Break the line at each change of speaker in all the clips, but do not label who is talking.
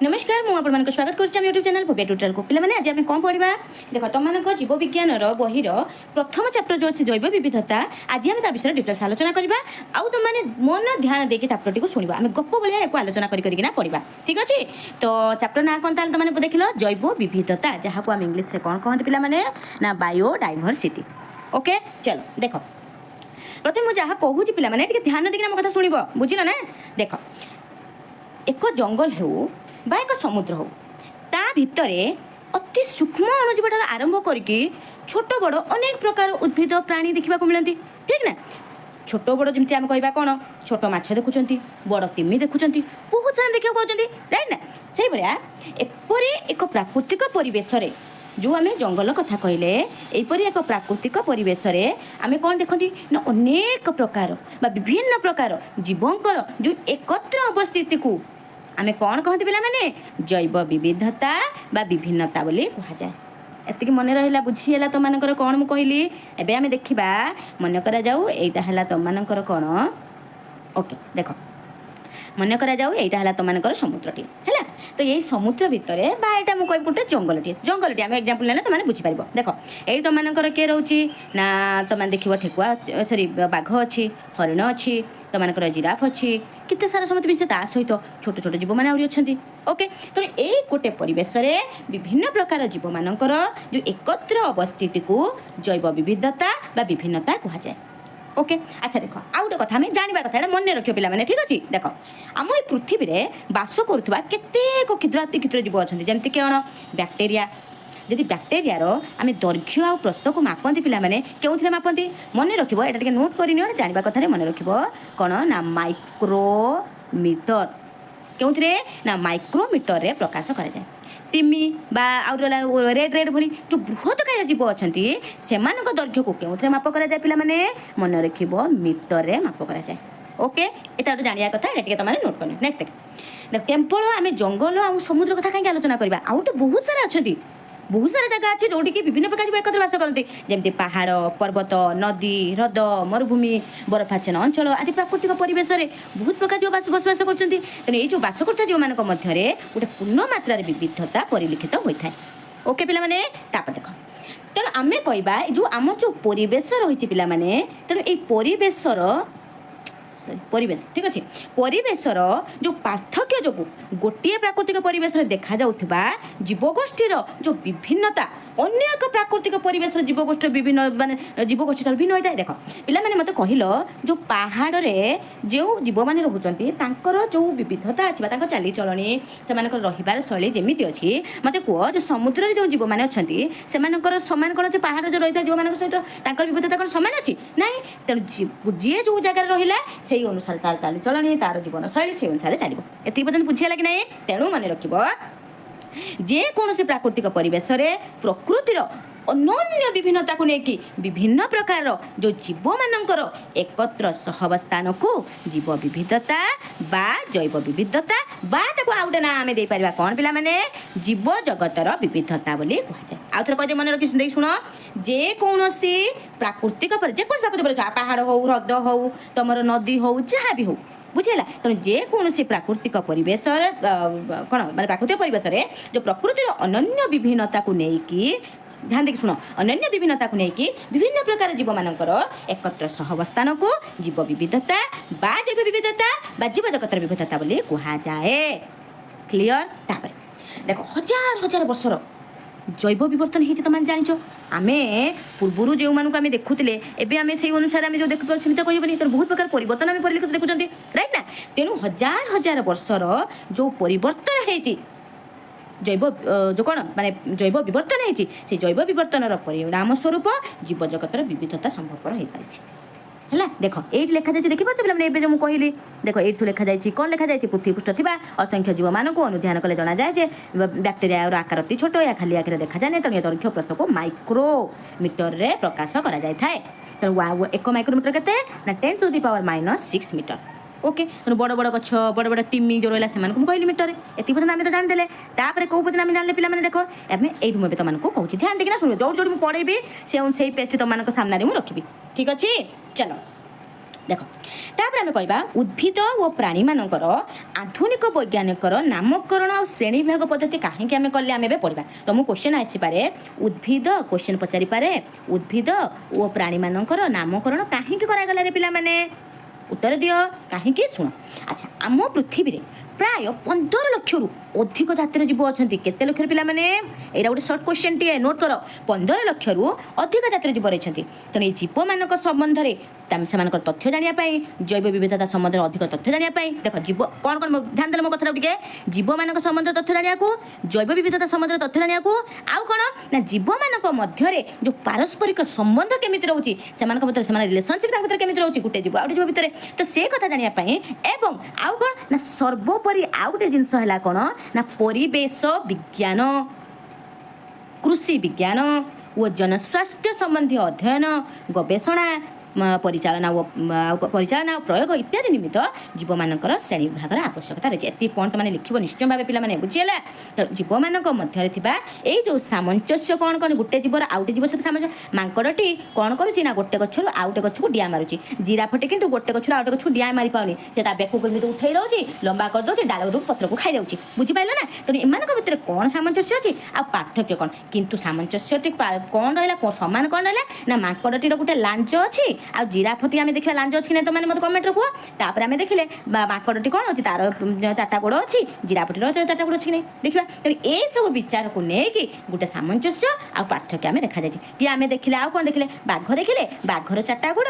नमस्कार मुझे स्वागत करुँच यूट्यूब चैनल भव्या ट्यूटोरियल को पे आज आम कौन पढ़ा देख तुम जीव विज्ञान बहिर प्रथम चैप्टर जो अच्छे जैव विविधता आज आम विषय डिटेल्स आलोचना करवा आउ तुम मैंने मन ध्यान देके चैप्टर टी शुणा आम गप भाया एक आलोचना करना पढ़ा ठीक अच्छे। तो चैप्टर ना कौन तुमने देख लो जैव विविधता जहाँ को आम इंग्लीश में कौन कहते पे ना बायोडाइवर्सिटी। ओके चलो देख प्रथम मुझे जहाँ कहूँ पे ध्यान देना मो कथा शुण बुझल ना देख एक जंगल हो बा एक समुद्र हो ता भितरे अति सूक्ष्म अणुजीवठार आरंभ करके छोट बड़ अनेक प्रकार उद्भिद प्राणी देखा मिलती ठीक ना। छोट बड़ जमी आम कह कौन छोट माछ देखुं बड़ तिमी देखुं बहुत सारा देखा पाँच राइट ना से भाया एपरी एक प्राकृतिक परिवेश जो आम जंगल कथा कहले यहपरी एक प्राकृतिक परिवेश आम कौन देखती ना अनेक प्रकार विभिन्न प्रकार जीवंकर जो एकत्र अवस्थिति को आमे कौन कहते पिला माने जैव विविधता बा विभिन्नता बोली कहा जाए। एतिक मन रहा बुझीगला तुम मानकर कौन मु कहली एबे आमे देखिबा मन करा जाऊ एटा हला तुम मानकर कौन ओके देख मन करा जाऊ एटा हला तुम मानकर समुद्रटी हैला। तो यही समुद्र भितर बा एटा मु कहि पुटे जंगलटी आमे एग्जांपल लेना तुम बुझी पारिबो। देख एई तुम मानकर के रहउची ना तुम देखिबो ठेकुआ सॉरी बाघ अछि हरिण अछि तुम मानकर जिराफ अछि कितने सारा समस्त मिशे ता सहित छोट छोट जीव मैंने आहरी अच्छा। ओके तो ये गोटे परिवेश विभिन्न प्रकार जीव मानकर जो एकत्र अवस्थिति को जैव विविधता बा विभिन्नता कहा जाए। ओके अच्छा देख आउ गोटे कथा जाना कथा मन रख पे ठीक अच्छे। देख आम ये पृथ्वी में बास करुवा केतेक क्षुद्राति क्षुद्र जीव अच्छा जमती कौन बैक्टेरिया जदि बैक्टेरिया आम दैर्घ्य आ प्रस्थ को मापती पे क्यों मापती मन रखिब एटा नोट कर जाना कथा मन रखिब कौन ना माइक्रोमीटर क्यों ना माइक्रोमीटर रे प्रकाश करा जाए। तिमी बा रेड रेड भली जो बृहत्काय जीव अच्छा से दैर्घ्य को क्यों माप करा जाए पिला माने मन रखिब मीटर रे माप करा जाए। ओके एटा जाना कथा ये तुम नोट कर नेक्स्ट देख केवल आम जंगल आ समुद्र कथा कहीं आलोचना करवा आउ तो बहुत सारा अच्छा बहुत सारा जगह अच्छे जोटि विभिन्न प्रकार जीव एकत्र बास करते जमी पहाड़ पर्वत नदी ह्रद मरुभूमि बरफाच्छन्न अंचल आदि प्राकृतिक परिवेश बहुत प्रकार जीव बसवास करते तेणु ये जो बास करता जीव मान मध्य गोटे पूर्ण मात्रा विविधता परिलक्षित होता है। ओके पिला माने तापर देख तेणु आम कहवा जो आम जो परिवेश रही पाने तेणु ये परिवेश ठीक अच्छे परिवेशर जो पार्थक्य जो गोटे प्राकृतिक परिवेश देखा जाउथिबा जीवगोष्ठीर जो विभिन्नता अन्य एक प्राकृतिक परिवेश जीवगोष्ठी विभिन्न माने जीवगोष्ठी भिन्न होता है। देख पिला माने मते कहिलो जो पहाड़ रे जो जीव माने रहउचंती तांकर जो विविधता अछि तांकर चाली चलणी से मानकर रहिबार शैली जेमिति अछि मते को जो समुद्र रे जो जीव माने अछंती से मानकर समान कोन जे पहाड़ जो रहिता जीव मानक सहित तांकर विविधता कोन समान अछि नाही तेणु जे जो जगह रहिला से अनुसार तार चाली चलणी तार जीवन शैली से अनुसार चलो एति पर्यंत बुझिला कि नहीं। तेणु मन रखिब जे कौन से प्राकृतिक परिवेश प्रकृतिर अनन्य विभिन्नता को लेकिन विभिन्न प्रकार जो जीव मानकर एकत्र सहवस्थान को जीव विविधता बा जैव विविधता बा ताको आउटे ना आमे दे परिबा कोन पिला माने जीव जगतर विविधता बोली कहा जाए। आउ थोड़ा कहते मन रखि सुन शुण जे कौनसी प्राकृतिक पर जे कौन प्राकृतिक पर पहाड़ हो ह्रद हो तुमर नदी हो जहाँ भी हो बुझेगा तेणु जेकोसी प्राकृतिक परिवेश कौन माने प्राकृतिक परिवेश जो प्रकृतिर अनन्य विभिन्नता को लेकिन ध्यान देखिए शुण अनन्य विभिन्नता को लेकिन विभिन्न प्रकार जीव मानकर एकत्र सहवस्थान को जीव विविधता बा जैव विविधता बा जीव जगतर विविधता बोली कहा जाए। क्लियर तापर देख हजार हजार वर्षर जैव विवर्तन होती तुम जान आम पूर्वर जो मानक आम देखुले एवं आम से अनुसार आम जो देखुए सेमती कहबनी तेणु बहुत प्रकार परिवर्तन आम परिलक्षित देखुं राइट ना। तेणु हजार हजार वर्षर जो परिवर्तन होती जैव जो कौन माने जैव विवर्तन होती से जैव विवर्तन परिणाम स्वरूप जीव जगतर विविधता संभवपर हो पारी है। देख ये लिखा जाए देखिए पे जो कहली देख ये लिखा जाए कौन लिखा जाए पृथ्वी पृष्ठ थी असंख्य जीव मानक अनुध्यान कले जना जाए बैक्टेरिया आकार अति छोट या खाली आखिर देखा जाए तेणु दैर्घ्य प्रस्थ को माइक्रोमीटर रे प्रकाश करा जाए तेणु एक माइक्रोमीटर के 10⁻⁻⁶ मीटर। ओके तेणु बड़ बड़ गछ बड़ बड़ तिमी जो रहा से कहली मीटर एति पर्यंत आम तो जानीदे तापर कौ पर्यंत आम जाने पे देख एम यही मुझे तुमको कहूँ ध्यान देखना शुण जो जो मुझे पढ़ेबी से पेज तुम सामने मुझे रखी ठीक अच्छे। चलो देख तापर आम कह उद्भिद और प्राणी मानकर आधुनिक वैज्ञानिकर नामकरण और श्रेणी विभाग पद्धति कहीं आम कले आम पढ़ा तुम क्वेश्चन आसीपे उद्भिद क्वेश्चन पचारि पारे उद्भिद और प्राणी मानकर नामकरण कहीं करागला रे पिला माने उत्तर दियो कहीं शुण अच्छा आम पृथ्वी प्राय 15 लक्ष रु अधिक जातिर जीव अच्छा केते लक्ष पिला माने एटा गोटे सर्ट क्वेश्चन टी नोट कर 15 लक्ष रु अधिक जातिर जीव रही तेणु जीव मान संबंध में से तथ्य जानापी जैव विविधता संबंध में अधिक तथ्य जानापी देख जीव कौन कौन ध्यान देने मो कथा टे जीव मान संबंध तथ्य जाना जैव विविधता संबंध में तथ्य जाना आउ कौन ना जीव मान जो पारस्परिक संबंध केमी रोचे से रिलेशनशिप केमी रोचे गोटे जीव आउ जीव भितर तो से कथा जानापी एवं आउ कौन ना सर्वोपरि आउ गोटे जिनस है कौन ना परिवेश विज्ञान कृषि विज्ञान और जनस्वास्थ्य संबंधी अध्ययन गवेषणा परिचालना और प्रयोग इत्यादि निमित्त जीव मानकर श्रेणी विभाग आवश्यकता रही है पॉइंट मैंने लिखिब निश्चय भाव पे बुझीगला तो जीव मान मध्य जो सामंजस्य कौन कौन गोटे जीवर आउटे जीव सहित सामंजस्य मांकड़टी कौन करुच्ची ना गोटे गचर आउटे गछ को डिया मारुची जिराफटी किंतु गोटे गचर आउटे गछ को डिया मारी पाऊनी से बेक को उठे दौर लंबा कर दौर डाल पत्र को खाई दौर बुझीपार ना तेणु एम भितर कौन सामंजस्य अच्छी आ पार्थक्य कौन किंतु सामंजस्य कौन रहा सामान कौन रहा ना मांकड़टीर गोटे लांच अच्छी आ जिराफटी आम देखा लांज अच्छी ना तो मैंने मत कमेंट कह तापर आम देखिले माकड़टी कौन अच्छी तार 4टा गोड़ अच्छी जिराफटीर 4टा गोड़ अच्छी नहीं देखा तेणु ये सब विचार को लेकिन गोटे सामंजस्य आ पार्थक्य आम देखा जाए कि आम देखिले आउ कौन देखिले बाघ देखिले बाघर 4टा गोड़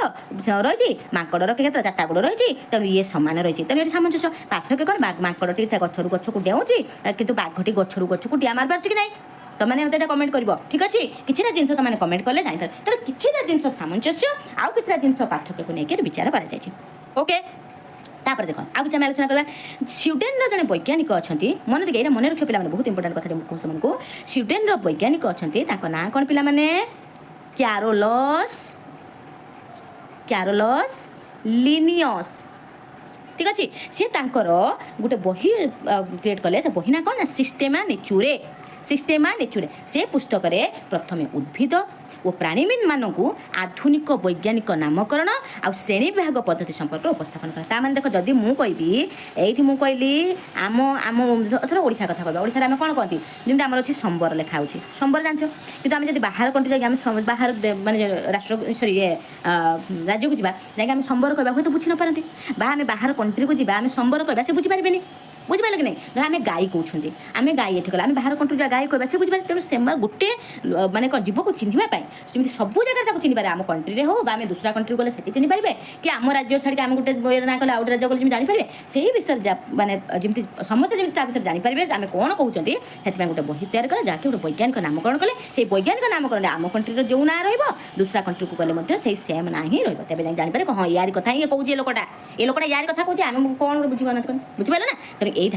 रही माकड़र के 4टा गोड़ रही तेणु ये सामान रही तेणु ये सामंजस्य पार्थक्य कौन माकड़टी गचर गछ को डेऊँची कितु बाघटी गचर गछ को डिया मार पार्छ कि नहीं तो मैंने मत कमेंट कर ठीक अच्छे किसी जिन तुमने कमेंट कले जानी तर किसी जिन सामंजस्य आउ कि जिन पार्थक्य को लेकर विचार कर ओके तापर देख आगे आम आलोचना करवा स्वीडेन जड़े वैज्ञानिक अच्छा मन देखिए मन रख पे बहुत इंपोर्टाट कथा कहूँ को स्वीडेन वैज्ञानिक अच्छा ना कौन पे कैरोलस लिनियस ठीक अच्छे सी गोटे बही क्रिएट कले से बही ना कौन ना सिस्टेमा नेचुरे से पुस्तक प्रथमे उद्भिद और प्राणी मानू आधुनिक वैज्ञानिक नामकरण आ श्रेणी विभाग पद्धति संपर्क उपस्थापन करा मैंने देख जदि मुझे कहली मुझे कहली आम आम थोड़ा ओडिशा कथा कहबा ओडिशा आम कौन कहती जमी आम अच्छी संबर लिखा हो संबर जानछ कि आम जब बाहर कंट्री जाए बाहर माने राष्ट्र सॉरी ये राज्य को जाए संबर कहबा हूँ तो बुझी न पारती आम बाहर कंट्री को जाए संबर कहबा से बुझीपारे बुझिपारे कि नहीं आम गाई कहते आम गाई ये आम बाहर कंट्री गाई कह से बुझे तेणु से गोटे माने जीव को चिन्हवाई सेमती सब जगह चिन्ह पारे आम कंट्री हो आम दूसरा कंट्री गले से चिन्ह पारे कि आम राज्य छाड़ी आम गोटे ना कले आउट राज्य गले जानीपारे से विषय माने जमी समस्त जमी विषय जानीपारे आम कौन कहते से गोटे बही तैयार कले जहाँकि गोटे वैज्ञानिक नामकरण कले से वैज्ञानिक नामकरण आम कंट्री जो ना रूसरा कंट्री को गले से सेम ना ही रही जानीपारे हाँ यार कथा ही कहूँ ये लोकटा यार कथा कहूँ आम कौन बुझीपार बुझिपारे ना तेणु यही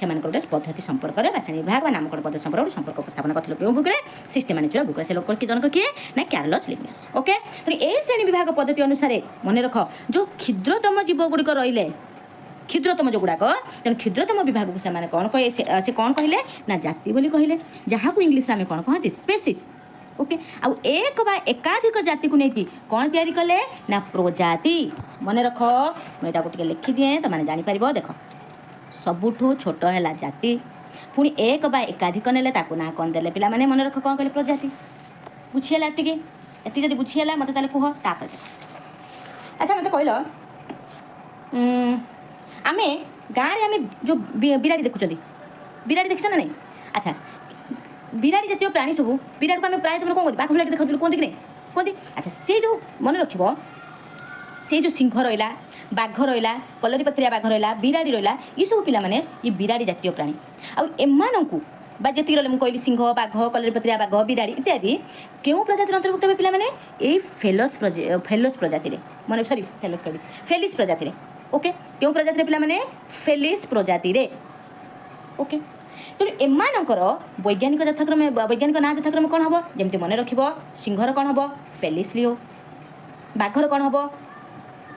से गोटे पद्धति संपर्क श्रेणी विभाग नामकरण पद्धति संपर्क उपस्थापन कर बुक सिस्टेम नेचुरल बुक से लोक जनक किए ना कैरोलस लिनियस ओके तो ये श्रेणी विभाग पद्धति अनुसार मन रख जो क्षुद्रतम जीव गुड़िक रही क्षुद्रतम जो गुड़ाक तेणु क्षुद्रतम विभाग को से कौन कहे से कौन कहले ना जाति बोली कहले जहाँ को इंग्लीश में कौन कहते स्पेसीज ओके आउ एक बा एकाधिक जाति को लेकिन कौन तैयारी कले ना प्रजाति मन रख मुझे गोटे लिखि दिए तो मैंने जापर देख सबुठू छोट है जाति पुणी एक बा एकाधिक ने ना कौन देले पिला माने मन रख कौन कहले प्रजाति बुझीगला एति जब बुझीगला मत कह तापर अच्छा मत कहल आम गाँव आम जो बिराड़ी देखुं बिराड़ी देख ना नहीं अच्छा बिराड़ी जातीय प्राणी सब बिराड़ी को आम प्राय तुम कौन बाघ बिराड़ी देखा कहते कि नहीं कहते अच्छा से जो मन रख से जो सिंह रहा बाघ रहा कलरीपत्रिया बाघ रहा बिराड़ी रहा ये सब पिला माने ये बिराड़ी जातीय प्राणी आमको जी कहली सिंह बाघ कलरीपत्रिया बाघ बिराड़ी इत्यादि क्यों प्रजाति अंतर्भुक्त हे पिला माने ये फेलोस प्रजाति मन सॉरी फेलोस कहली फेलिस प्रजाति ओके क्यों प्रजाति पिला माने फेलिस प्रजाति ओके तेणु एमानकर वैज्ञानिक यथाक्रम वैज्ञानिक ना यथाक्रम कौन हम जमी मन रख सिंहर कौन हम फेलिस लियो बाघर कौन हम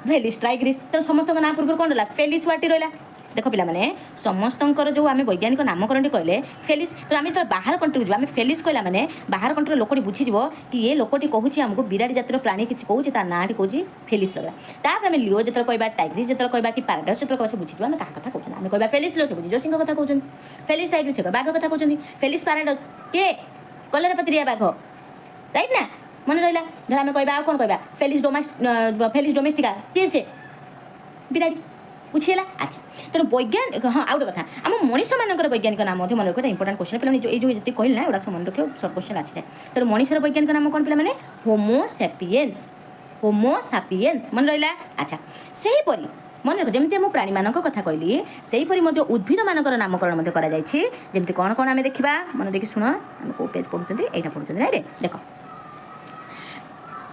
फेलिस टाइग्रिस तेणु समस्त ना पूर्व कौन रहा फेलिस वाटी रहा देख पे समस्त जो आम वैज्ञानिक नामकरण कहले फेलिस तो आम जो बाहर कंट्री को आम फेलिस कहला मैंने बाहर कंट्री लोकटी बुझीज कि ये लोकटी कहूँ आमको बिराड़ी जातिर प्राणी किसी कौन ता ना कौन फेलिस लगा तापर आम लिओ जो कह टाइग्रिस जो कह कि पैराडाइस जो कह बुझीज आम क्या कथा कहते आम कह फेलिस लो सब जो सिंह कथा कहते फेलिस टाइग्रिस बाघ कथा कहते फेलिस पैराडाइस किए कलरापत्रिया बाघ राइट ना मन रहा धर आम कह कौन कह फेलिस डोमेस्टिका किए से बिराड़ी बुझीगला अच्छा तेणु वैज्ञानिक हाँ आउ गोटे कथा आम मनीष मान वैज्ञानिक नाम मन रखा इंपोर्टाट क्वेश्चन पे जो ये कहली ना एवं मन रखियो सर्ट क्वेश्चन आसी जाए तेणु मनीषर वैज्ञानिक नाम कौन पे होमोसापियंस मन रहा अच्छा सेहीपरि मन रख जमी मुझे प्राणी मान कथा कहली सेहीपरि उद्भिद मान नामकरण जमी कौन कौन आम देखा मन देखिए शुण आम कौ पेज पढ़ुं यहाँ पढ़ुं नाई देख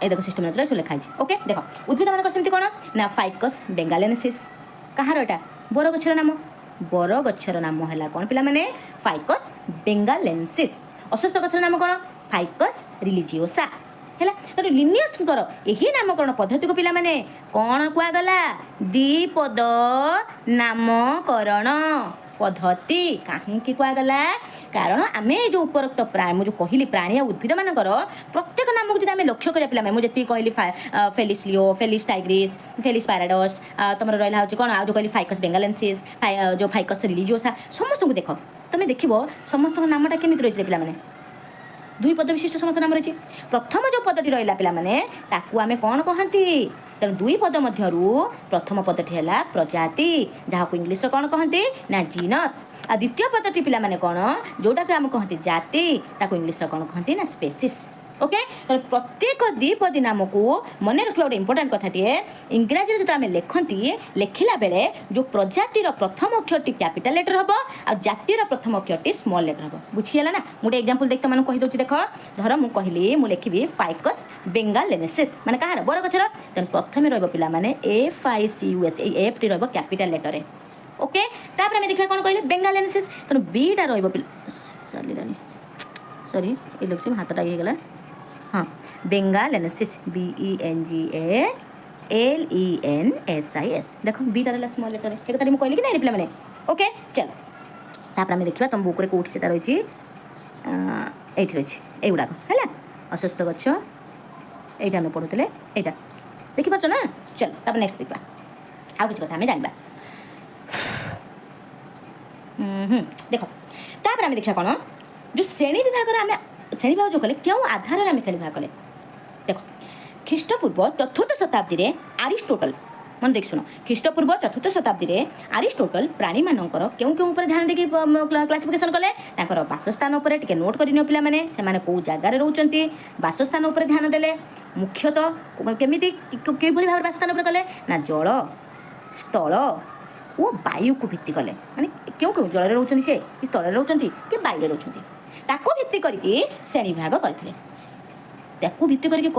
ये देख सिस्टम लिखाई ओके देख उद्भिद मान सेमती कौन ना फाइकस बेंगालेनेसिस कहार एटा बर गछर नाम बर गछर नाम है कौन पिला माने फाइकस बेंगालेंसिस अश्वत्थ गछर नाम कौन फाइकस रिलीजियोसा है तो लिनियस यही नामकरण पद्धति को पिला माने कौन कुआगला द्विपद नामकरण पद्धति कहीं कुआगला कारण आम जो उपरोक्त प्राणी जो कहली प्राणी उद्भिद मानकर प्रत्येक नाम को आम लक्ष्य करा पे मुझे कहली फेलिस लिओ फेलिस टाइग्रिस फेलिस पैराडोस तुम रहा हूँ कौन आज जो कहली फाइकस बेंगालेंसिस जो फाइकस रिलीजियोसा समस्त को देख तुम देख समस्त नामटा केमी रही है पे दुई पद विशिष्ट समस्त नाम रही प्रथम जो पदटी रहा पे आम कौन कहती तेणु दुई पद मध्यरु प्रथम पदटी है प्रजाति जहाँ को इंग्लीश कौन कहते ना जीनस आ द्वितीय पदटी पिला माने कौन जोटा को आम कहते जाति ताको इंग्लीश कौन कहते ना स्पेसीस ओके तो प्रत्येक द्विपदी नाम को मन रखा गोटे इंपोर्टाट कथाटे इंग्राजी जो आम लिखती लिखला बेले जो प्रजातिर प्रथम अक्षरटी कैपिटल लेटर हम आ जातिर प्रथम अक्षरटी स्मॉल लेटर हम बुझीगला ना गोटे एग्जांपल देख तुम कहीदे देख धर मुझे कहली मुझे लिखी फाइकस बेंगालेनेसिस माने कहार बर गछर तेणु प्रथम रहा पे FICUS F T capital letter okay तापर आम देखा कौन कहले बेंगालेनेसिस तेणु बीटा रही सॉरी ये लोग हाथटा ये गला हाँ बेंगालेनेसिस BENGALENSIS देख बीटा रहा स्मॉल लेटर एक कथा मुझे कहली कि नहीं पे ओके चल तापर आम देखा तुम बुक कौटी से रही ये रही युवाक है अश्वत्थ गछ ये आम पढ़ुले यहाँ देखिपार ना चल तापर नेक्स्ट देखा आउ किसी कथा आम जानवा देख तापर आम देखा कौन जो श्रेणी विभाग आम श्रेणी विभाग जो कले क्यों आधार आम श्रेणी विभाग कले देख ख्रीष्टपूर्व 4th शताब्दी में अरिस्टोटल मन देख शुण ख्रीष्टपूर्व 4th शताब्दी में अरिस्टोटल प्राणी मानकर क्यों क्यों ऊपर ध्यान देखिए क्लासिफिकेशन कले बासस्थान उपर टिके नोट कर पे कौ जगार रोचंती बासस्थान उपर ध्यान देले मुख्यतः केमी कि भाव बासस्थान उपर कले ना जल स्थल और वायु को भित्ति कले माने क्यों क्यों जल रोचंती से कि स्थल रोचंती कि वायु रोचंती ताको भित्ति करके श्रेणी विभाग करथिले ताको भित्ति करके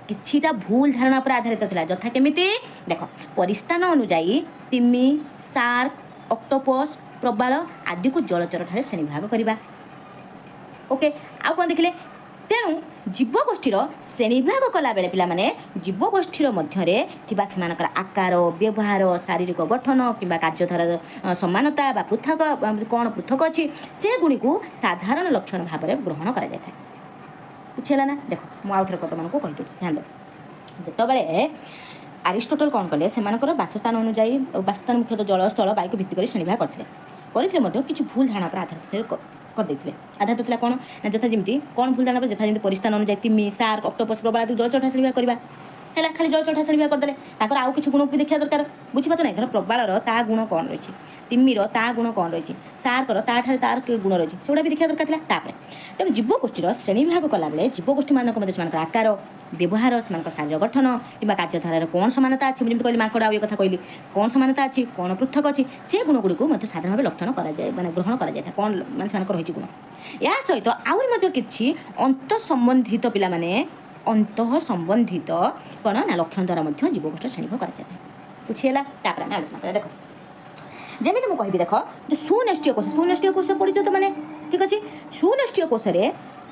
किछिटा भूल धारणा पर आधारित थिला जथा केमिति देख परिस्थान अनुଯାयी तिमी शार्क ऑक्टोपस प्रबाल आदि को जलचर ठारे श्रेणी विभाग करबा ओके आ कोन देखले तेणु जीवगोष्ठीर श्रेणी विभाग कला बेले पिला माने जीवगोष्ठीर मध्यरे थिबा सेमानकर आकार व्यवहार शारीरिक गठन किंबा कार्यधारार समानता बा पृथक कौन पृथक अच्छी से गुणी को साधारण लक्षण भाव में ग्रहण करा जाए बुझेगा ना देख मुझे कत मान कही दूसरी ध्यान दे जो अरिस्टोटल कौन कले से बासस्थान अनुजाई बासस्थान मुख्यतः जल स्थल वायु को भित्ति श्रेणी विभाग करते किसी भूल धारणा पर आधारित करदे आधारित था कौन ना जथा जमी कौन भूल धारणा पर जथा जमी परिस्थान अनुजाई तिमी शार्क ऑक्टोपस प्रबाल आदि जलचर श्रेणी विभाग करवा है खाली जलचर श्रेणी विभाग करदे आउ किसी गुण भी देखा दरकार बुझीपार ना धर प्रबालर ता गुण कौन रही तिमिर ता गुण कौन रही शार्कर तार गुण रही से भी देखा दरकार था तेणु जीवगोष्ठीर श्रेणी विभाग कला बेले जीवगोष्ठी मानक आकार व्यवहार से शारीरिक गठन कि कार्यधारार कौन समानता अच्छी मुझे कहली माकड़ आउ कथा कहली कौन समानता अच्छी कौन पृथक अच्छी से गुण गुड़ी साधारण भाव लक्षण कराए मैंने ग्रहण कराए कौन मान रही गुण या सहित आहरी किसी अंत संबंधित पिला अंत संबंधित कौन ना लक्षण द्वारा जीवगोष्ठी श्रेणी कराए बुझीगला आलोचना करें देख जमी मुझे कहि देख जो सुनिष्ठीय कोष पढ़ी तो मैंने ठीक अच्छे सुनिष्ठीय कोष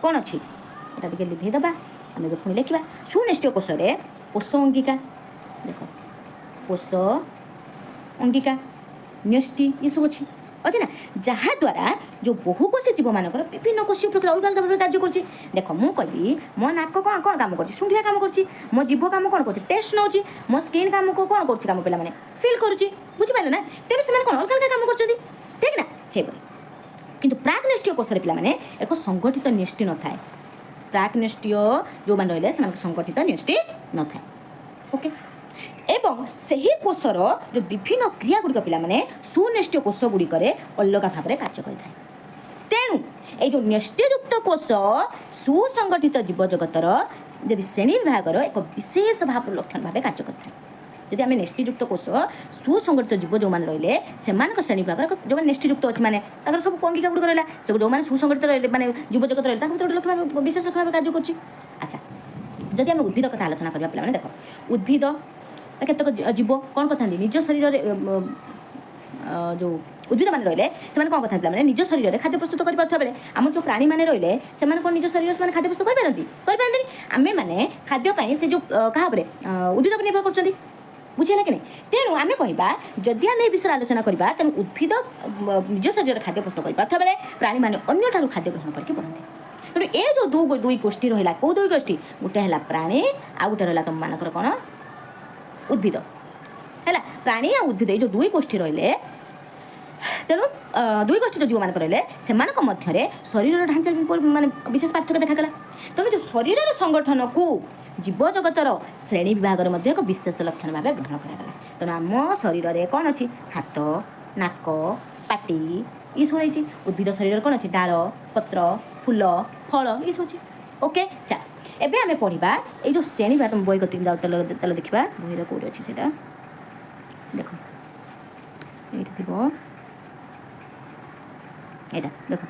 कौन अच्छी यहाँ टे लिभेदबा आम पुणी लिखा सुनिष्ठीय कोष कोष अंगिका देख कोष अंगिका न्यष्टि ये सब अच्छी अच्छे ना जहाद्वारा जो बहुकोशी जीव मानकर विभिन्न कोशी प्रक्रिया अलग अलग भाव कार्य कर देख मुझे कहली मो नाक कौन कौन काम कर शुंघिया काम कर मो जीभ काम कौन कर टेस्ट नौ मो स्किन काम को कौन कर काम पे फिल करुच्ची बुझिपारे ना तेणु से कौन अलग अलग काम कर ठीक ना से किंतु प्राक निष्ठीय कोषर पे एक संगठित निष्ठि न थाए प्राक निष्ठीय जो मैंने रही से संगठित निष्ठि न थाए ओके एवं सही कोषर जो विभिन्न क्रिया गुड़िक पे सुनिष्ठीय कोष गुड़िक अलग भाव में कार्य करें तेणु ये जो न्यष्टियुक्त कोष सुसंगठित जीव जगतर यदि श्रेणी विभाग एक विशेष भाव लक्षण भाव कार्य करता है यदि आम नेष्टियुक्त कोष सुसंगठित जीव जो मैंने रही से श्रेणी विभाग जो नेष्टियुक्त अच्छी मैंने सब अंगिका गुड़िक रहा से जो मैंने सुसंगठित रही मैंने जीव जगत रही गोटे लक्ष्य विशेष लक्ष्य भाव कार्य कर अच्छा जदि आम उद्भिद कथा आलोचना करवा पे देख उद्भिद केतक जीव कौन करते निज शरीर जो उद्भिद मान रही से कौन करते मैंने निज शरीर खाद्य प्रस्तुत कर बेले आम जो प्राणी मैंने रही से कौन निज शरीर से खाद्य प्रस्तुत करपारती आम मैंने खाद्यपाई से जो क्या उद्भिद पर निर्भर कर बुझेगा कि नहीं तेणु आम कह जदि आम विषय आलोचना करवा तेणु उद्भिद निज शरीर खाद्य प्रस्तुत कर बेले प्राणी मैंने अन्य खाद्य ग्रहण करके बढ़ती तेणु ये जो दुई गोष्ठी रहा कौ दुई गोष्ठी गोटे है प्राणी आ गोटे रहा तुम मानकर कौन उद्भिद है प्राणी आ उद्भिद ये जो दुई गोष्ठी रही तेणु दुई गोष्ठी जो जीव मान रही से मध्य शरीर ढांचा माने विशेष पार्थक्य देखागला तेणु जो शरीर संगठन को जीव जगतर श्रेणी विभाग एक विशेष लक्षण भाव ग्रहण करागला तेणु आम शरीर में कौन अच्छी हाथ नाक पाटी ये सब रही उद्भिद शरीर कौन अच्छी डाल पत्र फूल फल ये सब अच्छी ओके चल एबे आमे पढ़िबा ए जो श्रेणी भाग तुम बही गति जाओ चलो देखा बहीर कौट अच्छी से देख ये यहाँ देख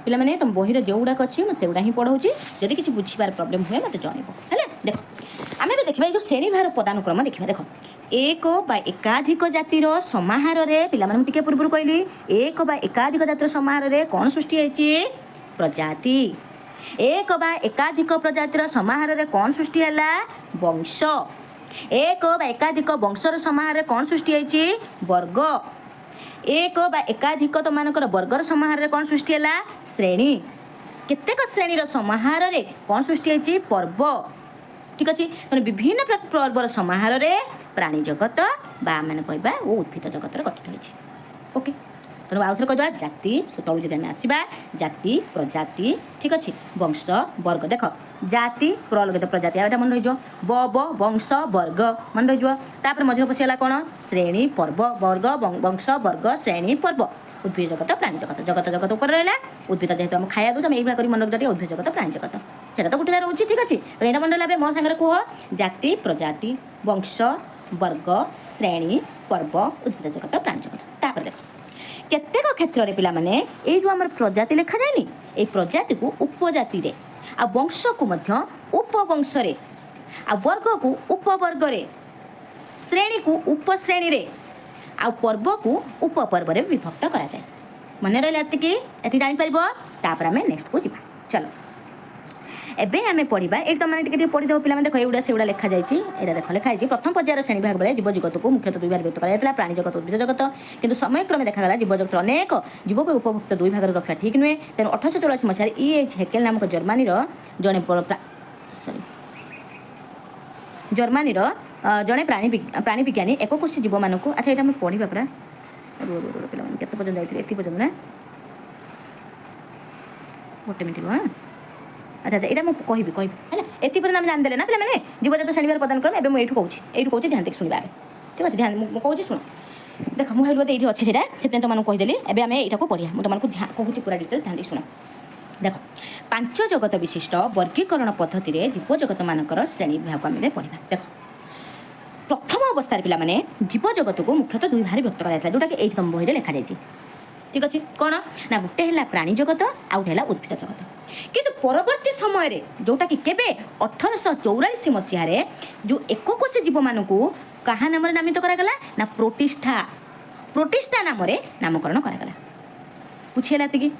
पे मैंने तुम बहीर जो गुड़ाक अच्छी मुझे सेगुड़ा ही पढ़ाऊँगी जदि किसी बुझार प्रोब्लेम हुए मत जनइब है देख आम भी देखा जो श्रेणी भार पदानुक्रम देखा देख एक बा एकाधिक जातिर समाहार पे पूर्व कहली एक बा एकाधिक जातिर समाहार कौन सृष्टि होती प्रजाति एक बा एकाधिक प्रजातिर समाहार कौन सृष्टि है वंश एक बा एकाधिक वंशर समाहार कौन सृष्टि होती वर्ग एक बा एकाधिक तो मानकर वर्गर समाहार कौन सृष्टि है श्रेणी केतेक श्रेणीर समाहार कौन सृष्टि होती पर्व ठीक अच्छे तेनाली विभिन्न पर्वर समाहार प्राणी जगत बा मैंने कहवा वो उद्भिद जगत गठित होती ओके तेणु आउ थे कह जाति तलू जब आम आसवा जाति प्रजाति ठीक अच्छे वंश वर्ग देख जाति प्रलगित प्रजाति यहाँ मन रही ब वंश वर्ग मन रही मझे पशिगला कौन श्रेणी पर्व वर्ग वंश वर्ग श्रेणी पर्व उद्भिद जगत प्राणी जगत जगत जगत उपर रहा उद्भिद जेहतु आम खाया दूसरे ये कर मन रखिए उद्भिद जगत प्राणी जगत से तो गोटे रोचे ठीक अच्छे तो यहाँ मन रहा मो सागर कह जाति प्रजाति वंश वर्ग श्रेणी पर्व उद्भिद जगत प्राणी जगत तापर देख केतेक क्षेत्र में पिला माने ये जो आम प्रजाति लिखा जाए ये प्रजाति को उपजाति रे आ वंश को मध्य उपवंश रे आ वर्ग को उपवर्ग रे श्रेणी को उपश्रेणी रे आ पर्व को उपपर्व रे विभक्त करा जाए मन रहा ये जापर तापर आम नेक्स्ट को जी चलो एबे आमे पढ़ा ये तुम मैंने पढ़ीद पे देख एगुड़ा से लिखा जाए देख लिखाई प्रथम पर्यायर श्रेणी भाग बेले जीव जगत को मुख्यतः दुई भाग व्यक्त कराइला प्राणी जगत उद्भिद जगत किंतु समयक्रमे देखा जीव जगत अनेक जीव को उपभोक्त दुई भाग रखा ठीक नुहे तेणु 1884 मसीह E.H. हेकेल नामक जर्मानीर जड़े सॉरी जर्मानीर जड़े प्राणी विज्ञानी एककोशी जीव मानक अच्छा यहाँ पढ़ा पूरा पे पर्यटन जाइए ये पर्यटन ना गोटे मिनट हाँ अच्छा अच्छा यहाँ मुझे कहि है एति पर्यटन आम जानिदे ना पे जीव जगत श्रेणी प्रदान कर एवं मुझे कहूँ ध्यान देख शुणा ठीक अच्छे ध्यान मुझे कहूँ शुण देख मुझे ये अच्छे से तुमको कहीदेली एवं आम यहाँ पढ़ा मुझे तुमको कहूँ पूरा डिटेल्स ध्यान देख शुण देख 5 जगत विशिष्ट वर्गीकरण पद्धति जीव जगत मानकर श्रेणी विभाग आम पढ़ा देख प्रथम अवस्था पे जीव जगत को मुख्यतः दुई भाग व्यक्त कराइला जोटा कि तुम बही लिखा जाए ठीक अच्छे कौन ना गोटे है प्राणी जगत आउ गोटे है उद्भिद जगत किंतु परवर्ती समय जोटा कि केबे 1884 मसीह जो एककोशी जीव मान को क्या नाम नामित करागला ना प्रोटिस्टा नाम नामकरण करागला बुझीगला कि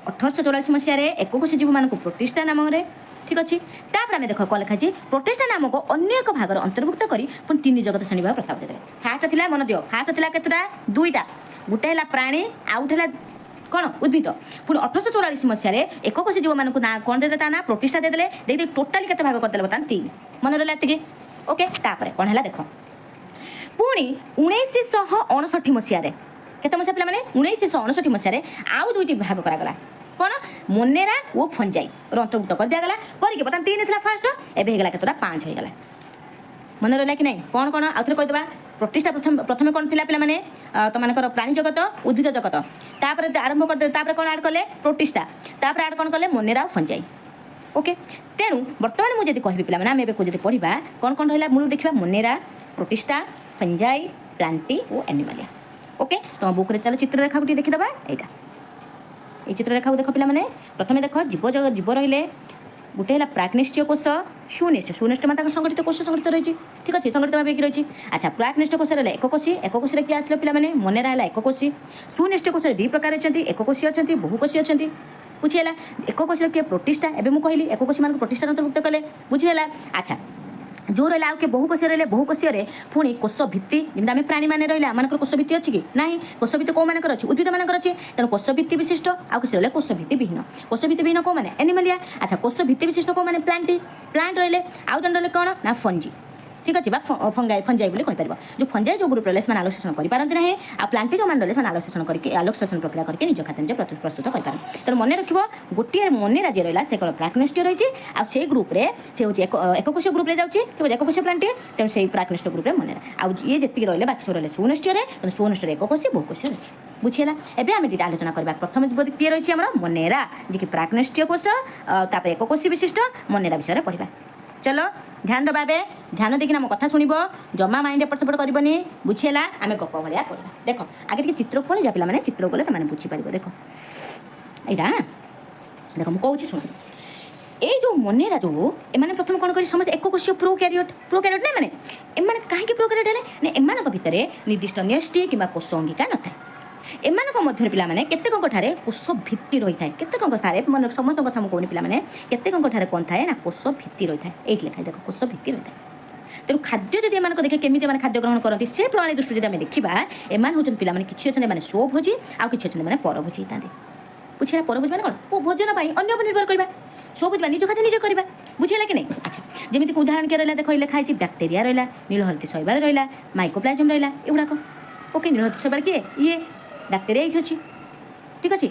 1884 मसीह एककोशी जीव मान को प्रोटिस्टा नाम ঠিক ଅଛି। ତାପରେ ଆମେ ଦେଖ କ'ଣ ଲେଖାଛି, ପ୍ରୋଟିଷ୍ଟା ନାମକ ଅନ୍ୟ ଏକ ଭାଗର ଅନ୍ତର୍ଭୁକ୍ତ କରି ପୁଣି 3 ଜଗତ ଶ୍ରେଣୀ ଭାଗ ପ୍ରସ୍ତାବ ଦେଇଦେଲେ। ଫାଷ୍ଟ ଥିଲା, ମନେ ଦିଅ, ଫାଷ୍ଟ ଥିଲା କେତେଟା? 2ଟା। ଗୋଟେ ହେଲା ପ୍ରାଣୀ, ଆଉ ଗୋଟେ ହେଲା କ'ଣ? ଉଦ୍ଭିଦ। ପୁଣି 1844 ମସିହାରେ ଏକକୋଷୀ ଜୀବମାନଙ୍କୁ ନା କ'ଣ ଦେଇଦେଲେ? ତା ନା ପ୍ରୋଟିଷ୍ଟା ଦେଇଦେଲେ। ଦେଇଦେଇ ଟୋଟାଲି କେତେ ଭାଗ କରିଦେଲେ ବର୍ତ୍ତମାନ? 3। ମନେ ରହିଲା ଏତିକି? ଓକେ। ତାପରେ କ'ଣ ହେଲା ଦେଖ, ପୁଣି 1959 ମସିହାରେ, କେତେ ମସିହା ପିଲାମାନେ? 1959 ମସିହାରେ ଆଉ 2ଟି ଭାଗ କରାଗଲା। କ'ଣ? ମୋନେରା ଓ ଫଞ୍ଜାଇ ଅନ୍ତର୍ଭୁକ୍ତ କରିଦିଆଗଲା। କରିକି ବର୍ତ୍ତମାନ 3 ଥିଲା ଫାଷ୍ଟ, ଏବେ ହେଇଗଲା କେତେଟା? 5 ହେଇଗଲା। ମନେ ରହିଲା କି ନାହିଁ? କ'ଣ କ'ଣ ଆଉ ଥରେ କହିଦେବା। ପ୍ରୋଟିଷ୍ଟା ପ୍ରଥମେ କ'ଣ ଥିଲା ପିଲାମାନେ? ତମାନଙ୍କର ପ୍ରାଣୀ ଜଗତ, ଉଦ୍ଭିଦ ଜଗତ। ତାପରେ ଆରମ୍ଭ କରିଦେଲେ, ତାପରେ କ'ଣ ଆଡ଼୍ କଲେ? ପ୍ରୋଟିଷ୍ଟା। ତାପରେ ଆଡ଼୍ କ'ଣ କଲେ? ମୋନେରା ଓ ଫଞ୍ଜାଇ। ଓକେ। ତେଣୁ ବର୍ତ୍ତମାନ ମୁଁ ଯଦି କହିବି ପିଲାମାନେ, ଆମେ ଏବେ ଯଦି ପଢ଼ିବା କ'ଣ କ'ଣ ରହିଲା ମୂଳରୁ ଦେଖିବା। ମୋନେରା, ପ୍ରୋଟିଷ୍ଟା, ଫଞ୍ଜାଇ, ପ୍ଲାଣ୍ଟି ଓ ଆନିମାଲିଆ। ଓକେ। ତୁମ ବୁକ୍ରେ ଚାଲ ଚିତ୍ରରେଖାକୁ ଟିକେ ଦେଖିଦେବା। ଏଇଟା এই চিত্ররেখাକୁ ଦେଖ ପିଲାମାନେ। ପ୍ରଥମେ ଦେଖ, ଜୀବ ରହିଲେ ଗୋଟେ ହେଲା ପ୍ରାକ୍ ନିଶ୍ଚୟ କୋଷ, ସୁନିଶ୍ଚୟ ମାନେ ତାଙ୍କର ସଂଗଠିତ କୋଷ ସଂଗଠିତ ରହିଛି। ଠିକ୍ ଅଛି, ସଂଗଠିତ ଭାବେ ହେଇକି ରହିଛି। ଆଚ୍ଛା, ପ୍ରାକ୍ ନିଶ୍ଚୟ କୋଷ ରହିଲା ଏକକୋଷୀ। ଏକକୋଷୀରେ କିଏ ଆସିଲେ ପିଲାମାନେ? ମୋନେରା ହେଲା ଏକକୋଷୀ। ସୁନିଶ୍ଚୟ କୋଷରେ 2 ପ୍ରକାର ଅଛନ୍ତି, ଏକକୋଷୀ ଅଛନ୍ତି, ବହୁକୋଷୀ ଅଛନ୍ତି। ବୁଝିହେଲା? ଏକକୋଷୀର କିଏ? ପ୍ରୋଟିଷ୍ଟା। ଏବେ ମୁଁ କହିଲି ଏକକୋଷୀମାନଙ୍କୁ ପ୍ରୋଟିଷ୍ଟା ଅନ୍ତର୍ଭୁକ୍ତ କଲେ। ବୁଝିହେଲା? ଆଚ୍ଛା, ଯେଉଁ ରହିଲା ଆଉ କିଏ? ବହୁକୋଷୀୟ ରହିଲେ। ବହୁକୋଷୀୟରେ ପୁଣି କୋଷ ଭିତ୍ତି, ଯେମିତି ଆମେ ପ୍ରାଣୀମାନେ ରହିଲେ, ଆମମାନଙ୍କର କୋଷ ଭିତ୍ତି ଅଛି କି ନାହିଁ? କୋଷ ଭିତ୍ତି କେଉଁମାନଙ୍କର ଅଛି? ଉଦ୍ଭିଦମାନଙ୍କର ଅଛି। ତେଣୁ କୋଷ ଭିତ୍ତି ବିଶିଷ୍ଟ। ଆଉ କିଛି ରହିଲେ କୋଷ ଭିତ୍ତି ବିହୀନ। କୋଷ ଭିତ୍ତି ବିହୀନ କେଉଁମାନେ? ଆନିମାଲିଆ। ଆଚ୍ଛା, କୋଷ ଭିତ୍ତି ବିଶିଷ୍ଟ କେଉଁମାନେ? ପ୍ଲାଣ୍ଟ ରହିଲେ। ଆଉ ଜଣେ ରହିଲେ କ'ଣ ନା? ଫଞ୍ଜି। ঠিক ଅଛି, ବା ଫଞ୍ଜାଇ ବୋଲି କହିପାରିବ। ଯେଉଁ ଫଞ୍ଜାଇ ଯେଉଁ ଗ୍ରୁପ୍ ରହିଲେ ସେମାନେ ଆଲୋକ ଶୋଷଣ କରିପାରନ୍ତି ନାହିଁ। ଆଉ ପ୍ଲାଣ୍ଟି ଯେଉଁମାନେ ରହିଲେ ସେମାନେ ଆଲୋକ ଶୋଷଣ ପ୍ରକ୍ରିୟା କରିକି ନିଜ ଖାଦ୍ୟ ନିଜେ ପ୍ରସ୍ତୁତ କରିପାରନ୍ତି। ତେଣୁ ମନେ ରଖିବ, ଗୋଟିଏ ମୋନେରା ଯିଏ ରହିଲା ସେ କେବଳ ପ୍ରାକ୍ ନିଶ୍ଚୟ ରହିଛି। ଆଉ ସେଇ ଗ୍ରୁପ୍ରେ ସେ ହେଉଛି ଏକକୋଷୀୟ ଗ୍ରୁପ୍ରେ ଯାଉଛି। ଠିକ୍ ଅଛି, ଏକକୋଷୀୟ ପ୍ଲାଣ୍ଟି। ତେଣୁ ସେଇ ପ୍ରାକ୍ ନିଶ୍ଚୟ ଗ୍ରୁପ୍ରେ ମୋନେରା। ଆଉ ଇଏ ଯେତିକି ରହିଲେ ବାକି ସବୁ ରହିଲେ ସୁନିଶ୍ଚୟରେ। ତେଣୁ ସୁନିଶ୍ଚୟରେ ଏକକୋଷୀ, ବହୁକୋଷୀ ରହିଛି। ବୁଝିହେଲା? ଏବେ ଆମେ ଦୁଇଟା ଆଲୋଚନା କରିବା। ପ୍ରଥମେ କିଏ ରହିଛି ଆମର? ମୋନେରା, ଯିଏକି ପ୍ରାକ୍ ନିଶ୍ଚୟ କୋଷ, ତାପରେ ଏକକୋଷୀ ବିଶିଷ୍ଟ ମୋନେରା ବିଷୟରେ ପଢ଼ିବା। चलो ध्यान दबा। ध्यान देखिना मो कथा शुणव, जमा माइंड एपट सेपट करनी। बुझीला? आम गप भाया पढ़ा। देख आगे टे चित्र पड़े जा पे चित्र गले तुम बुझीपार। देख यहाँ देख मुझे शुण, ये जो मोनेरा जो एम प्रथम कौन कर समस्त एककोषीय प्रोकैरियोट ना मैंने एम कहीं प्रोकैरियोट है एम भितर निर्दिष्ट न्यष्टि कि कोष अंगिका न था। एमानक मध्य पिलाने केतेकठारे कोष भित्ति रही है। केतेकठारे मन समस्त कथा मुझे कहनी पिलाने कौन थाए ना कोष भित्ति रही है। ये लिखाई देख कोष भित्ति रही है। तेणु खाद्य जब एम देखे केमी खाद्य ग्रहण करती से प्रणाली दृष्टि जब देखा एम हूँ पिलाने किसी अच्छे स्वभोजी आउ कि अच्छे परभोजी था। बुझे परभोजी मैंने कौन भोजन अन्य निर्भर करवा। स्वभोजी निज खाद्य निजे करवा। बुझेगा कि नहीं? अच्छा, जमीन उदाहरण के रहा देख लिखाई बैक्टेरिया रहा, नीलहळदी शैवाल रहा, माइकोप्लाज्म रहा, एगुड़ाक। ओके, नीलहळदी शैवाल किए? ये बैक्टेरिया ये अच्छी। ठीक अच्छे।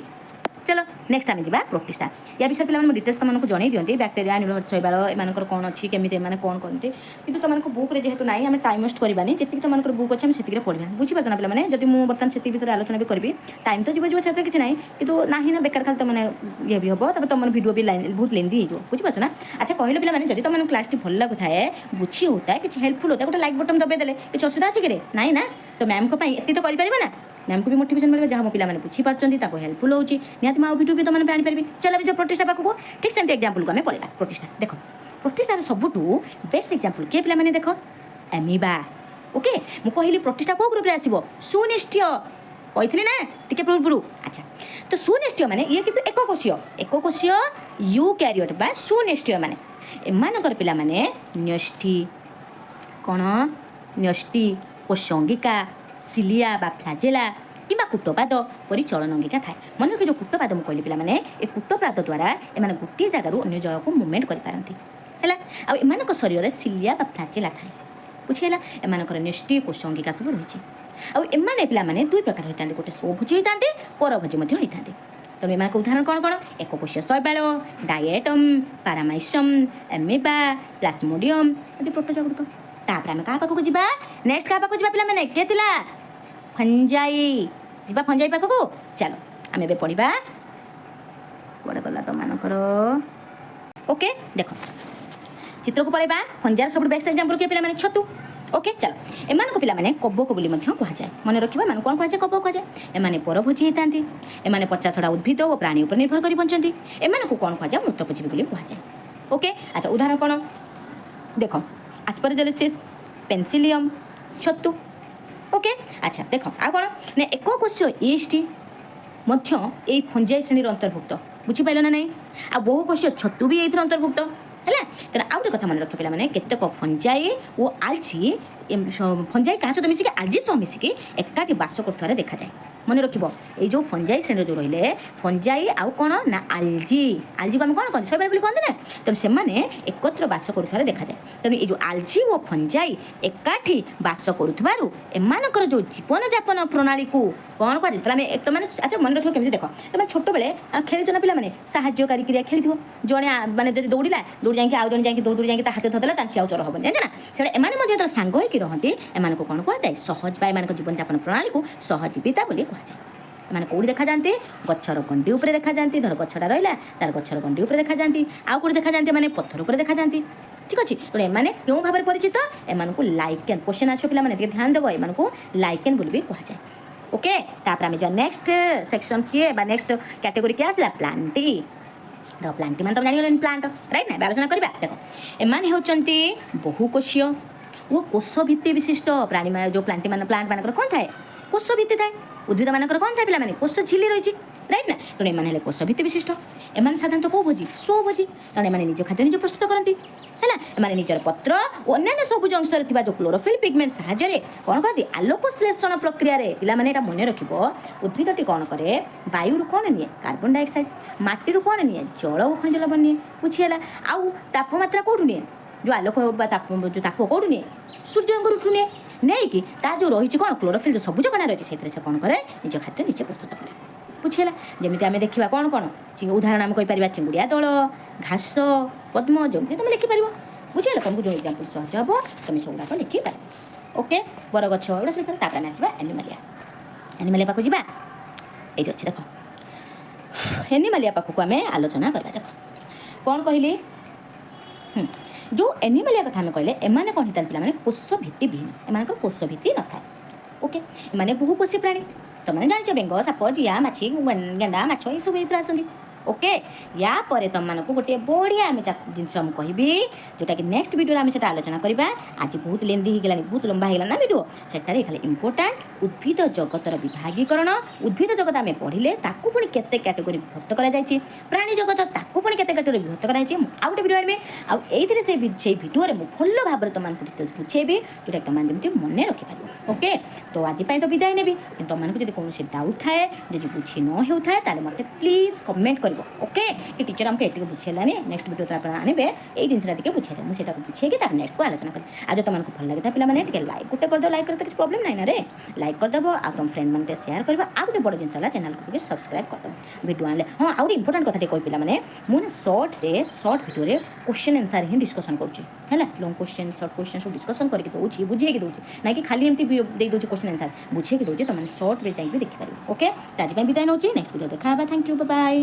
चलो नेक्स्ट आम जा प्रोटिस्टा। या विषय पे डिटेल्स तुमको जन दिखती बैक्टेरिया नीलहळदी शैवाल एम कौन अच्छी केमी कौन करते कि तुमको बुक्रे जेहतु ना आम टाइम वेस्ट करवानी। जी तुम बुक अच्छे से पढ़ा। बुझीपार ना पे जब मुझे बर्तमान से भर आलोचना भी करी टाइम तो जीव से किसी ना कि ना ना बेकार खाली तुम ये भी हम तब तुम भिडियो भी बहुत लेंदी हो। बुझीपार ना? अच्छा कहले पे जब तुम क्लास भल लगुता है बुझी होता है कि हेल्पफुल होता है गोटे लाइक बटन दबाई किसी असुविधा अच्छी कि ना ना तो मैम को ये तो करें ना मैम को भी मोटिवेशन मिले जहाँ मो पे बुझीपार हेल्पफुल होती निहती मैं भिडियो भी तुम आनीपारि। चल जो प्रोटिस्टा पाखक ठीक से एग्जाम्पल को आम पढ़ा। प्रोटिस्टा देख प्रोटिस्टार सबुठ बेस्ट एग्जाम्पल किए पे देख एमिबा। ओके, मुझे कहली प्रोटिस्टा कौ ग्रुप आसो सुनिश्चय कही ना टी पूर्व। अच्छा, तो सुनिश्चय माने ये कि एककोषीय यूकैरियोट बा सुनिश्चय माने एमानकर पिला माने न्यष्टि कौन न्यष्टि कोषंगिका सिलिया बा फ्लाजेला कि कूटपाद परी चलन अंगिका थाए। मन रखिए जो कूटपाद मुझे कहली पे ये कूटपाद द्वारा एम गोटे जगार अन्य जगह को मुवमेंट करपारती है। आम शरीर में सिलिया बा फ्लाजेला थाए। बुझीगला? एमानकर न्यष्टि कोष अंगिका सब रही। आने पे 2 प्रकार होता है, गोटे स्वभोजी होता परभोजी होता। तेणु एम उदाहरण कौन कौन? एककोषीय शैवाल, डायेटम, पारामाइसम, एमिबा, प्लाज्मोडियम आदि प्रोटोजोआ गुड़िक। तापर आम क्या पाखक जा नेक्स्ट क्या पाखक जा पे किए फंजाई जा फंजाई पाखक। चलो आम ए पढ़ा कौटे गला तो मानकर। ओके देख चित्र को पलैबा। फंजार सब बेस्ट एग्जाम्पल किए पे छतु। ओके चलो एम पे कबक बोली कहुए। मन रखा एम कौन कहुए? कबक कहुए। एम परभोजी होता एम पचासड़ा उद्भिद और प्राणी उपर निर्भर कर बंचती। एम कौन कहुए? मृतभोजी बोली कहुए। ओके अच्छा, उदाहरण कौन देख आस्परजिलस, पेन्सिलियम, छतु। ओके अच्छा देख आ कौन ना एककोषीय ईस्ट यही फंजाई श्रेणी अंतर्भुक्त। बुझीपाल ना नहीं? आ बहुकोषीय छतु भी ये अंतर्भुक्त। ହେଲା। ତେଣୁ ଆଉ ଗୋଟେ କଥା ମନେ ରଖିବ ପିଲାମାନେ, କେତେକ ଫଞ୍ଜାଇ ଓ ଆଲଜି ଫଞ୍ଜାଇ କାହା ସହିତ ମିଶିକି ଆଲଜି ସହ ମିଶିକି ଏକାଠି ବାସ କରୁଥିବାର ଦେଖାଯାଏ। ମନେ ରଖିବ, ଏଇ ଯେଉଁ ଫଞ୍ଜାଇ ଶ୍ରେଣୀର ଯେଉଁ ରହିଲେ ଫଞ୍ଜାଇ ଆଉ କ'ଣ ନା ଆଲଜିକୁ ଆମେ କ'ଣ କହନ୍ତି ଶୈବାଳ ବୋଲି କହନ୍ତି ନା। ତେଣୁ ସେମାନେ ଏକତ୍ର ବାସ କରୁଥିବାର ଦେଖାଯାଏ। ତେଣୁ ଏଇ ଯେଉଁ ଆଲଜି ଓ ଫଞ୍ଜାଇ ଏକାଠି ବାସ କରୁଥିବାରୁ ଏମାନଙ୍କର ଯେଉଁ ଜୀବନଯାପନ ପ୍ରଣାଳୀକୁ କ'ଣ କୁହାଯାଏ? ତାହେଲେ ଆମେ ତମାନେ ଆଚ୍ଛା ମନେ ରଖିବ କେମିତି ଦେଖ, ତମେ ଛୋଟବେଳେ ଖେଳିଛ ନା ପିଲାମାନେ ସାହାଯ୍ୟକାରୀ କ୍ରିୟା ଖେଳିଥିବ। ଜଣେ ମାନେ ଯଦି ଦୌଡ଼ିଲା ଦୌଡ଼ି ଯାଇକି ଆଉ ଜଣେ ଯାଇକି ଦୌଡ଼ି ଯାଇକି ତା ହାତ ଧରିଦେଲା, ତାହେଲେ ସେ ଆଉ ଚୋର ହେବନି, ଜାଣିଛ ନା। ସେଟା ଏମାନେ ମଧ୍ୟ ଯେତେବେଳେ ସାଙ୍ଗ ହୋଇକି ରହନ୍ତି ଏମାନଙ୍କୁ କ'ଣ କୁହାଯାଏ? ସହଜ ବା ଏମାନଙ୍କ ଜୀବନଯାପନ ପ୍ରଣାଳୀକୁ ସହଜୀବିତା ବୋଲି କୁହାଯାଏ। ଏମାନେ କେଉଁଠି ଦେଖାଯାଆନ୍ତି? ଗଛର ଗଣ୍ଡି ଉପରେ ଦେଖାଯାଆନ୍ତି। ଧର ଗଛଟା ରହିଲା, ତାର ଗଛର ଗଣ୍ଡି ଉପରେ ଦେଖାଯାଆନ୍ତି। ଆଉ କେଉଁଠି ଦେଖାଯାଆନ୍ତି? ମାନେ ପଥର ଉପରେ ଦେଖାଯାଆନ୍ତି। ଠିକ୍ ଅଛି। ତେଣୁ ଏମାନେ କେଉଁ ଭାବରେ ପରିଚିତ? ଏମାନଙ୍କୁ ଲାଇକେନ୍, କ୍ୱେଶ୍ଚନ୍ ଆସିବ ପିଲାମାନେ ଟିକେ ଧ୍ୟାନ ଦେବ, ଏମାନଙ୍କୁ ଲାଇକେନ୍ ବୋଲି ବି କୁହାଯାଏ। ଓକେ, ତାପରେ ଆମେ ଯାଉ ନେକ୍ସଟ ସେକ୍ସନ୍ କିଏ ବା ନେକ୍ସଟ କ୍ୟାଟେଗୋରୀ କିଏ ଆସିଲା? ପ୍ଲାଣ୍ଟି। ଦେଖ ପ୍ଲାଣ୍ଟି ମାନେ ତମେ ଜାଣିଗଲେଣି ପ୍ଲାଣ୍ଟ, ରାଇଟ୍ ନା? ଆଲୋଚନା କରିବା। ଦେଖ ଏମାନେ ହେଉଛନ୍ତି ବହୁକୋଷୀୟ ଓ କୋଷ ଭିତ୍ତି ବିଶିଷ୍ଟ ପ୍ରାଣୀ। ଯେଉଁ ପ୍ଲାଣ୍ଟ ମାନଙ୍କର କ'ଣ ଥାଏ? କୋଷ ଭିତ୍ତି ଥାଏ। ଉଦ୍ଭିଦ ମାନଙ୍କର କ'ଣ ଥାଏ ପିଲାମାନେ? କୋଷ ଝିଲି ରହିଛି, ରାଇଟ୍ ନା। ତେଣୁ ଏମାନେ ହେଲେ କୋଷ ଭିତ୍ତି ବିଶିଷ୍ଟ। ଏମାନେ ସାଧାରଣତଃ କେଉଁ ଭୋଜି? ସ୍ୱଭୋଜି। ତେଣୁ ଏମାନେ ନିଜ ଖାଦ୍ୟ ନିଜେ ପ୍ରସ୍ତୁତ କରନ୍ତି, ହେଲା। ଏମାନେ ନିଜର ପତ୍ର ଓ ଅନ୍ୟାନ୍ୟ ସବୁଜ ଅଂଶରେ ଥିବା ଯେଉଁ କ୍ଲୋରୋଫିଲ୍ ପିଗମେଣ୍ଟ ସାହାଯ୍ୟରେ କ'ଣ କରନ୍ତି? ଆଲୋକ ଶ୍ଳେଷଣ ପ୍ରକ୍ରିୟାରେ, ପିଲାମାନେ ଏଇଟା ମନେ ରଖିବ, ଉଦ୍ଭିଦଟି କ'ଣ କରେ? ବାୟୁରୁ କ'ଣ ନିଏ? Carbon dioxide. ମାଟିରୁ କ'ଣ ନିଏ? ଜଳ ଓ ଖଣିଜ ଲବଣ ନିଏ, ବୁଝିହେଲା। ଆଉ ତାପମାତ୍ରା କେଉଁଠୁ ନିଏ? ଯେଉଁ ଆଲୋକ ବା ତାପ କେଉଁଠୁ ନିଏ? ସୂର୍ଯ୍ୟଙ୍କଠୁ ନିଏ। ନେଇକି ତା ଯେଉଁ ରହିଛି କ'ଣ କ୍ଲୋରୋଫିଲ୍, ଯେଉଁ ସବୁଜ କଣା ରହିଛି ସେଥିରେ ସେ କ'ଣ କରେ? ନିଜ ଖାଦ୍ୟ ନିଜେ ପ୍ରସ୍ତୁତ କରେ, ବୁଝିହେଲା। ଯେମିତି ଆମେ ଦେଖିବା କ'ଣ କ'ଣ ଉଦାହରଣ ଆମେ କହିପାରିବା? ଚିଙ୍ଗୁଡ଼ିଆ ଦଳ, ଘାସ, ପଦ୍ମ, ଯେମିତି ତୁମେ ଲେଖିପାରିବ, ବୁଝିହେଲା। ତୁମକୁ ଯେଉଁ ଏକ୍ଜାମ୍ପଲ୍ ସହଜ ହେବ ତୁମେ ସେଗୁଡ଼ାକ ଲେଖିପାରିବ। ଓକେ, ବରଗଛ ଏଗୁଡ଼ା ସବୁ। ତାପରେ ଆମେ ଆସିବା ଆନିମାଲିଆ ପାଖକୁ ଯିବା। ଏଇଠି ଅଛି ଦେଖ, ଆନିମାଲିଆ ପାଖକୁ ଆମେ ଆଲୋଚନା କରିବା। ଦେଖ କ'ଣ କହିଲି? ଯେଉଁ ଆନିମାଲିଆ କଥା ଆମେ କହିଲେ ଏମାନେ କ'ଣ ହେଇଥାନ୍ତି ପିଲାମାନେ? କୋଷ ଭିତ୍ତି ବିହୀନ। ଏମାନଙ୍କର କୋଷ ଭିତ୍ତି ନଥାଏ। ଓକେ, ଏମାନେ ବହୁକୋଷୀ ପ୍ରାଣୀ। ତୁମେ ଜାଣିଛ ବେଙ୍ଗ, ସାପ, ଜିଆ, ମାଛି, ଗେଣ୍ଡା, ମାଛ ଏସବୁ ଏଇଥିରେ ଆସନ୍ତି। ଓକେ, ୟା ପରେ ତୁମମାନଙ୍କୁ ଗୋଟିଏ ବଢ଼ିଆ ଆମେ ଜିନିଷ ମୁଁ କହିବି, ଯେଉଁଟାକି ନେକ୍ସଟ ଭିଡ଼ିଓରେ ଆମେ ସେଟା ଆଲୋଚନା କରିବା। ଆଜି ବହୁତ ଲେନ୍ଦି ହେଇଗଲାଣି, ବହୁତ ଲମ୍ବା ହେଇଗଲାଣି ନା ଭିଡ଼ିଓ। ସେଠାରେ ଖାଲି ଇମ୍ପୋର୍ଟାଣ୍ଟ ଉଦ୍ଭିଦ ଜଗତର ବିଭାଗୀକରଣ। ଉଦ୍ଭିଦ ଜଗତ ଆମେ ପଢ଼ିଲେ ତାକୁ ପୁଣି କେତେ କ୍ୟାଟେଗୋରୀ ବିଭକ୍ତ କରାଯାଇଛି, ପ୍ରାଣୀ ଜଗତ ତାକୁ ପୁଣି କେତେ କ୍ୟାଟେଗୋରୀ ବିଭକ୍ତ କରାଯାଇଛି। ମୁଁ ଆଉ ଗୋଟେ ଭିଡ଼ିଓ ଆଣିବି, ଆଉ ଏଇଥିରେ ସେଇ ଭିଡ଼ିଓରେ ମୁଁ ଭଲ ଭାବରେ ତୁମମାନଙ୍କୁ ଡିଟେଲ୍ସ ବୁଝେଇବି, ଯେଉଁଟାକି ତୁମମାନେ ଯେମିତି ମନେ ରଖିପାରିବ। ଓକେ, ତ ଆଜି ପାଇଁ ତ ବିଦାୟ ନେବି, କିନ୍ତୁ ତୁମମାନଙ୍କୁ ଯଦି କୌଣସି ଡାଉଟ୍ ଥାଏ, ଯଦି ବୁଝି ନ ହେଉଥାଏ, ତାହେଲେ ମୋତେ ପ୍ଲିଜ୍ କମେଣ୍ଟ କରିବ। ଓକେ, କି ଟିଚର ଆମକୁ ଏଟିକି ବୁଝେଇଲାନି, ନେକ୍ସଟ ଭିଡ଼ିଓ ତ ଆପଣ ଆଣିବେ ଏଇ ଜିନିଷଟା ଟିକେ ବୁଝେଇଦେବେ, ମୁଁ ସେଟାକୁ ବୁଝେଇକି ତାପରେ ନେକ୍ସଟକୁ ଆଲୋଚନା କରିବି। ଆଉ ଯଦି ତୁମମାନଙ୍କୁ ଭଲ ଲାଗିଥାଏ ପିଲାମାନେ ଟିକେ ଲାଇକ୍ ଗୋଟେ କରିଦେବ। ଲାଇକ୍ କଲେ ତ କିଛି ପ୍ରୋବ୍ଲେମ୍ ନାହିଁ ନା ରେ, ଲାଇକ୍ କରିଦେବ। ଆଉ ତୁମ ଫ୍ରେଣ୍ଡ ଟିକେ ସେୟାର କରିବା। ଆଉ ଗୋଟେ ବଡ଼ ଜିନିଷ ହେଲା ଚ୍ୟାନେଲକୁ ଟିକେ ସବସ୍କ୍ରାଇବ୍ କରିଦେବ। ଭିଡ଼ିଓ ଆଣିଲେ ହଁ, ଆଉ ଗୋଟେ ଇମ୍ପୋର୍ଟାଣ୍ଟ କଥା ଟିକେ କହି ପିଲାମାନେ, ମୁଁ ନା ସର୍ଟ ଭିଡ଼ିଓରେ କ୍ୱେଶ୍ଚନ୍ ଆନ୍ସର୍ ହିଁ ଡିସ୍କସନ୍ କରୁଛି, ହେଲା। ଲଙ୍ଗ୍ କ୍ୱେଶ୍ଚନ୍, ସର୍ଟ କ୍ୱେଶ୍ଚନ୍ ସବୁ ଡିସ୍କସନ୍ କରିକି ଦେଉଛି, ବୁଝେଇକି ଦେଉଛି, ନାଇଁ ଖାଲି ଏମିତି ଦେଇ ଦେଉଛି କ୍ୱେଶ୍ଚନ୍ ଆନ୍ସର୍, ବୁଝେଇକି ଦେଉଛି। ତୁମମାନେ ସର୍ଟରେ ଯାଇକି ଦେଖିପାରିବ। ଓକେ, ଆଜି ପାଇଁ ବିଦାୟ ନେଉଛି, ନେକ୍ସଟ ଭିଡ଼ିଓ ଦେଖା ହେବା। Thank you, bye bye.